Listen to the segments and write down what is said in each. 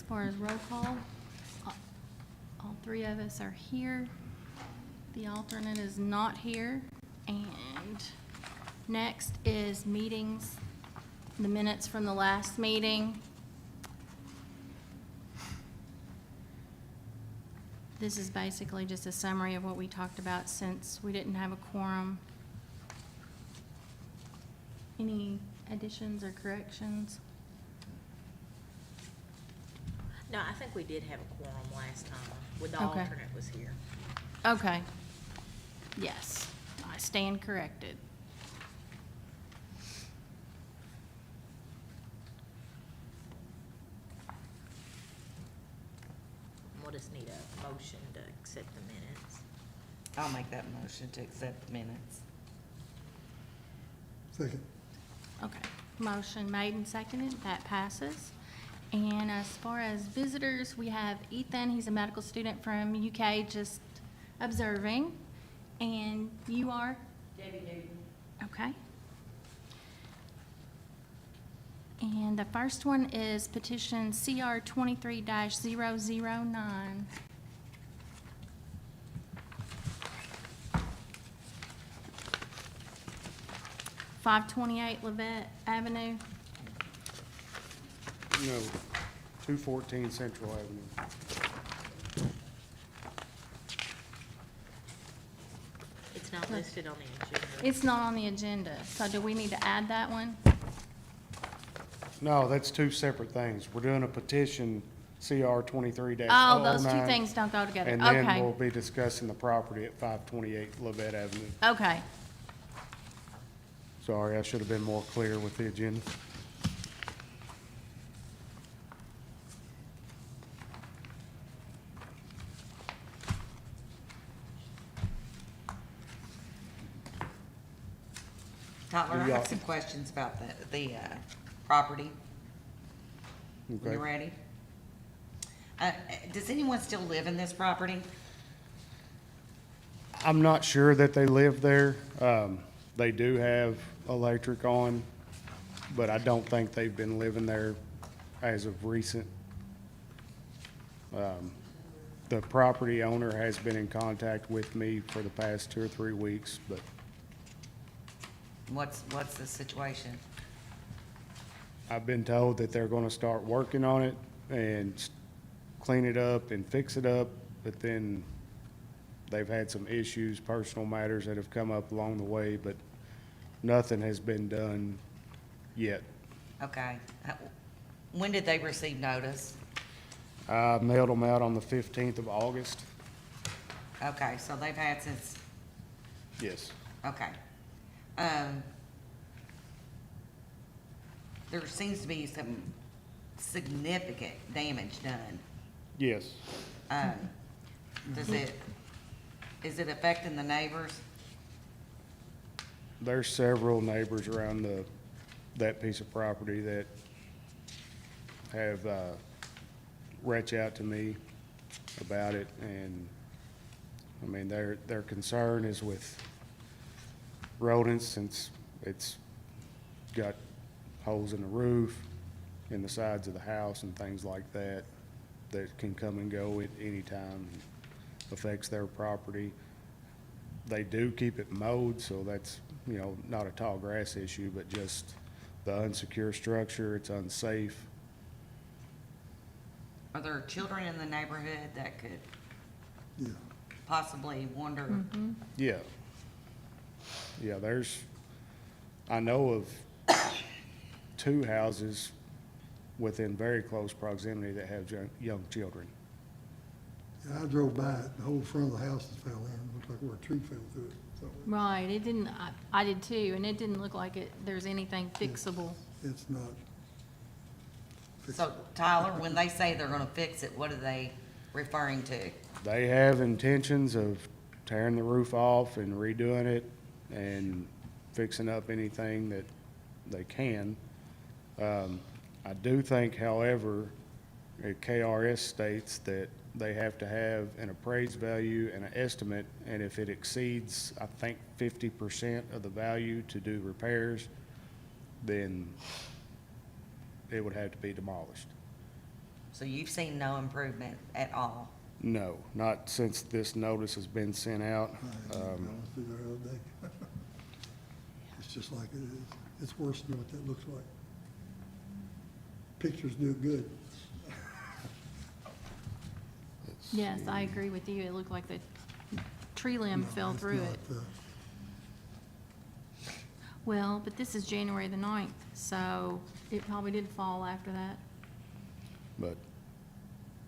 far as roll call, all three of us are here. The alternate is not here. And next is meetings, the minutes from the last meeting. This is basically just a summary of what we talked about since we didn't have a quorum. Any additions or corrections? No, I think we did have a quorum last time, when the Okay. alternate was here. Okay. Yes, I stand corrected. We'll just need a motion to accept the minutes. I'll make that motion to accept the minutes. Second. Okay, motion made and seconded, that passes. And as far as visitors, we have Ethan, he's a medical student from UK, just observing. And you are? Debbie Newton. Okay. And the first one is petition CR 23-009. (528) Levette Avenue. No, 214 Central Avenue. It's not listed on the agenda. It's not on the agenda, so do we need to add that one? No, that's two separate things. We're doing a petition, CR 23-009. Oh, those two things don't go together. And then Okay, we'll be discussing the property at 528 Levette Avenue. okay. Sorry, I should have been more clear with the agenda. Tyler, I Do y'all- have some questions about the property. Okay. You ready? Does anyone still live in this property? I'm not sure that they live there. They do have electric on, but I don't think they've been living there as of recent. The property owner has been in contact with me for the past 2 or 3 weeks, but What's the situation? I've been told that they're gonna start working on it and clean it up and fix it up, but then they've had some issues, personal matters that have come up along the way, but nothing has been done yet. Okay. When did they receive notice? I mailed them out on the 15th of August. Okay, so they've had since, Yes. okay. There seems to be some significant damage done. Yes. Is it affecting the neighbors? There's several neighbors around that piece of property that have reached out to me about it, and I mean, their concern is with rodents, since it's got holes in the roof, in the sides of the house and things like that, that can come and go at any time, and affects their property. They do keep it mowed, so that's, not a tall grass issue, but just the unsecure structure, it's unsafe. Are there children in the neighborhood that could Yeah. possibly wander? Yeah. Yeah, I know of 2 houses within very close proximity that have young children. Yeah, I drove by it, the whole front of the house fell in, looked like where a tree fell through it, so Right, it didn't, I did too, and it didn't look like there's anything fixable. it's not So fixable. Tyler, when they say they're gonna fix it, what are they referring to? They have intentions of tearing the roof off and redoing it and fixing up anything that they can. I do think, however, KRS states that they have to have an appraised value and an estimate, and if it exceeds, I think, 50% of the value to do repairs, then it would have to be demolished. So you've seen no improvement at all? No, not since this notice has been sent out. I was through there the other day. It's just like it is. It's worse than what that looks like. Pictures do it good. Let's Yes, see. I agree with you. It looked like the tree limb No, fell it's through not, it. Well, but this is January the 9th, so it probably did fall after that. But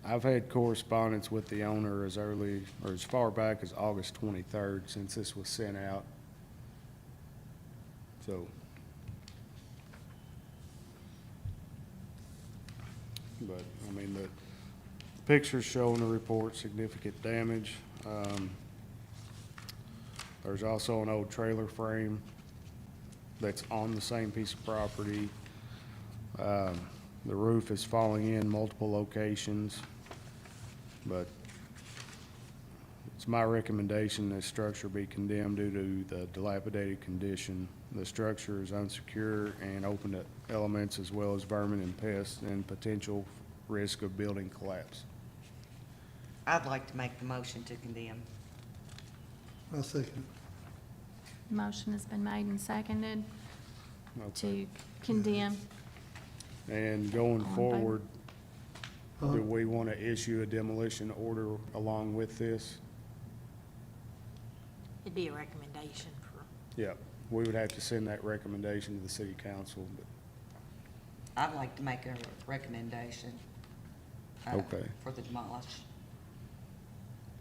I've had correspondence with the owner as early, or as far back as August 23rd, since this was sent out. So. But, I mean, the pictures show in the report significant damage. There's also an old trailer frame that's on the same piece of property. The roof is falling in multiple locations, but it's my recommendation that structure be condemned due to the dilapidated condition. The structure is unsecure and open to elements as well as vermin and pests and potential risk of building collapse. I'd like to make the motion to condemn. I second Motion has been made and seconded Okay. to condemn. And going All in favor? forward, it. do we want to issue a demolition order along with this? It'd be a recommendation for, Yeah, we would have to send that recommendation to the city council, but, I'd like to make a recommendation. Okay. For the demolish.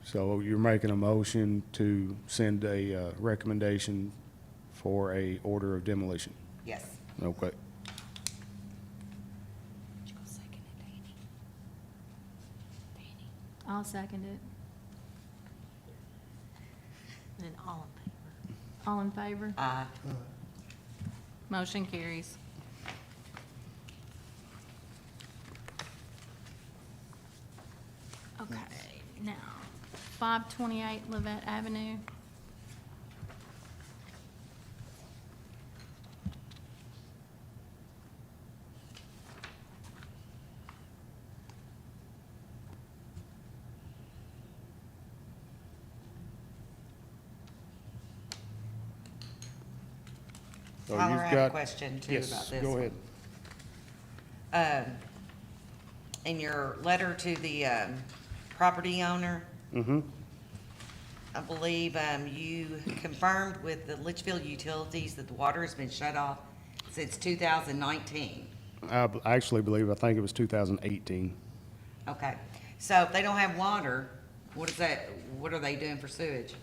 so you're making a motion to send a recommendation for a order of demolition? Yes. Okay. I'll second it. and then all in favor. All in favor? Aye. Motion carries. Okay, now, 528 Levette Avenue. So Tyler, you've I have a got- question too about Yes, this. go ahead. In your letter to the, property owner, Mm-hmm. I believe, you confirmed with the Leitchfield Utilities that the water has been shut off since 2019. I actually believe, I think it was 2018. Okay, so if they don't have water, what is that, what are they doing for sewage?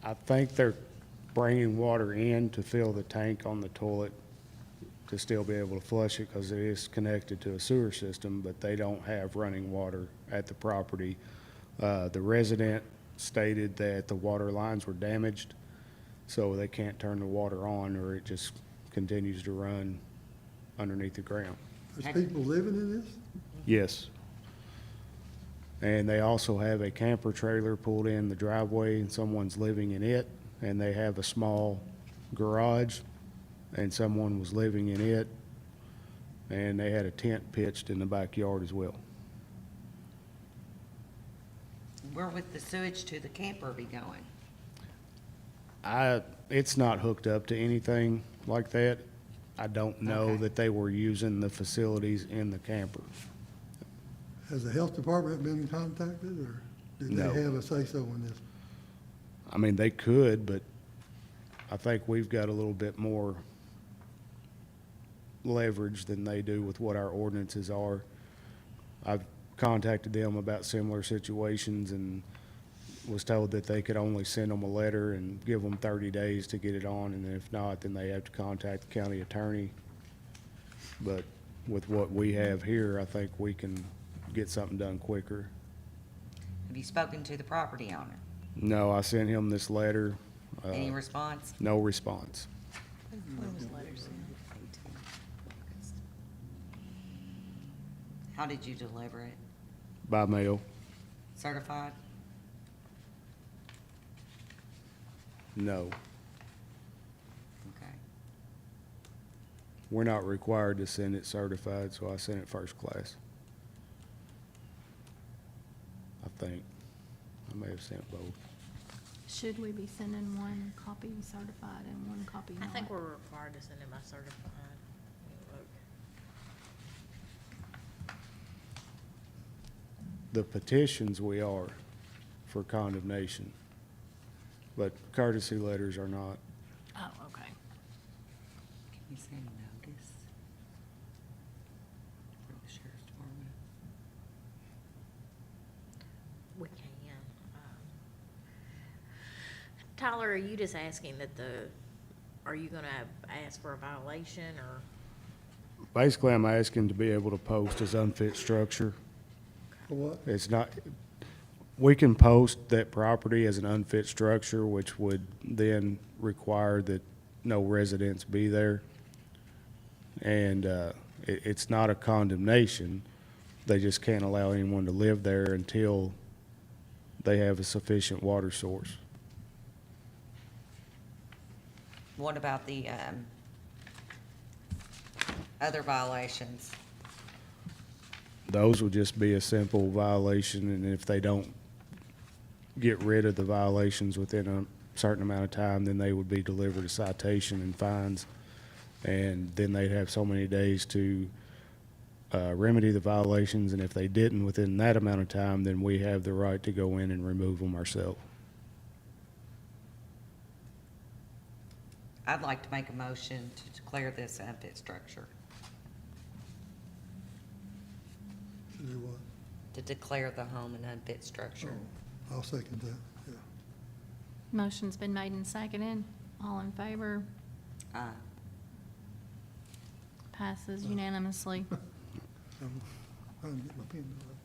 I think they're bringing water in to fill the tank on the toilet to still be able to flush it because it is connected to a sewer system, but they don't have running water at the property. The resident stated that the water lines were damaged, so they can't turn the water on or it just continues to run underneath the ground. There's people living in this? Yes. And they also have a camper trailer pulled in the driveway and someone's living in it. And they have a small garage and someone was living in it. And they had a tent pitched in the backyard as well. Where would the sewage to the camper be going? It's not hooked up to anything like that. I don't know Okay. that they were using the facilities in the camper. Has the health department been contacted, or did they No. have a say-so in this? I mean, they could, but I think we've got a little bit more leverage than they do with what our ordinances are. I've contacted them about similar situations and was told that they could only send them a letter and give them 30 days to get it on, and if not, then they have to contact the county attorney. But with what we have here, I think we can get something done quicker. Have you spoken to the property owner? No, I sent him this letter. Any response? No response. When was letter sent? How did you deliver it? By mail. Certified? No. Okay. we're not required to send it certified, so I sent it first class. I think. I may have sent both. Should we be sending one copy certified and one copy I not? think we're required to send it by certified. Let me look. The petitions we are for condemnation, but courtesy letters are not. Oh, okay. Can you send notice for the sheriff's department? We can. Tyler, are you just asking that are you gonna ask for a violation or? Basically, I'm asking to be able to post as unfit structure. For what? It's not, we can post that property as an unfit structure, which would then require that no residents be there. And it's not a condemnation. They just can't allow anyone to live there until they have a sufficient water source. What about the, other violations? Those would just be a simple violation, and if they don't get rid of the violations within a certain amount of time, then they would be delivered a citation and fines. And then they'd have so many days to remedy the violations, and if they didn't within that amount of time, then we have the right to go in and remove them ourselves. I'd like to make a motion to declare this unfit structure, To do what? to declare the home an unfit structure. Oh, I'll second that, yeah. Motion's been made and seconded. All in favor? Passes unanimously. I'm trying to get my pen out.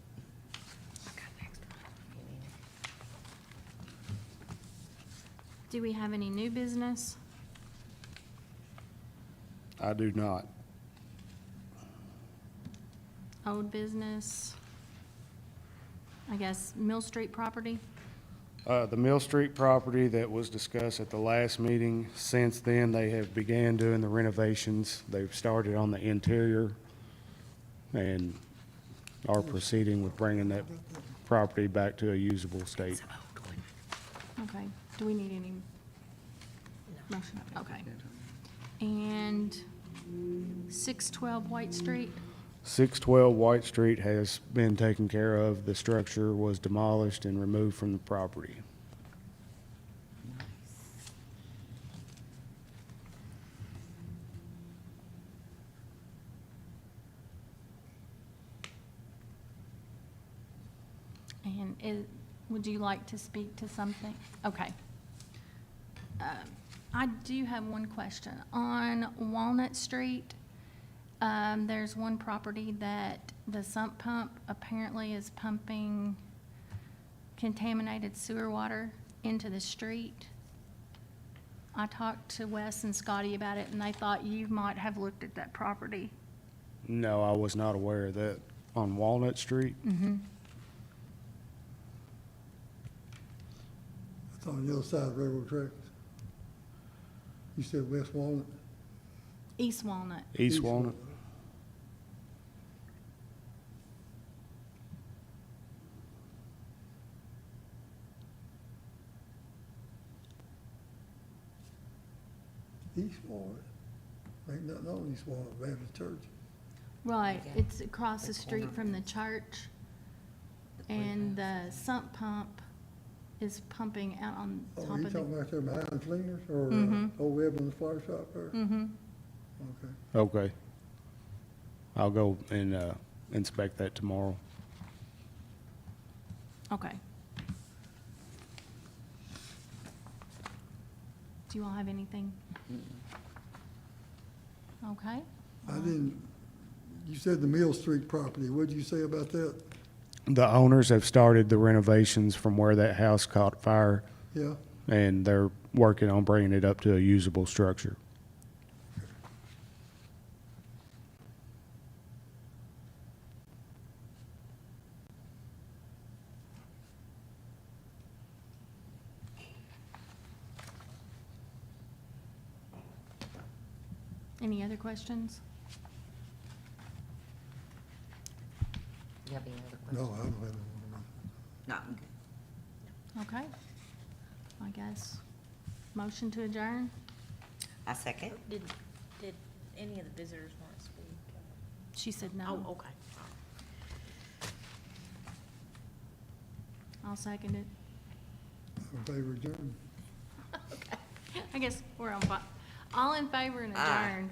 Do we have any new business? I do not. Old business? I guess Mill Street property? The Mill Street property that was discussed at the last meeting, since then, they have began doing the renovations. They've started on the interior and are proceeding with bringing that property back to a usable state. Okay. Do we need any motion? Okay. And 612 White Street? 612 White Street has been taken care of. The structure was demolished and removed from the property. And would you like to speak to something? Okay. I do have one question. On Walnut Street, there's one property that the sump pump apparently is pumping contaminated sewer water into the street. I talked to Wes and Scotty about it, and they thought you might have looked at that property. No, I was not aware of that. On Walnut Street? It's on the other side of railroad tracks. You said West Walnut? East Walnut. East Walnut? East Walnut? Ain't nothing on East Walnut Baptist Church. Right, Yeah. it's across the The street corner. from the church, and the sump pump is pumping out on Oh, top you of the. talking about there behind Fleener's or Mhm. Old Evans Flower Shop there? Mm-hmm, Okay. Okay. I'll go and inspect that tomorrow. okay. Do you all have anything? Okay, I didn't, you said the Mill Street property. What'd you say about that? The owners have started the renovations from where that house caught fire, Yeah? and they're working on bringing it up to a usable structure. Any other questions? You have any other No, questions? I don't have any. No, I'm good. Okay. I guess, motion to adjourn? I second. Did any of the visitors want to speak? She said no. Oh, okay. I'll second it. In favor of adjourn? Okay. I guess we're on, all in favor and Aye. adjourn.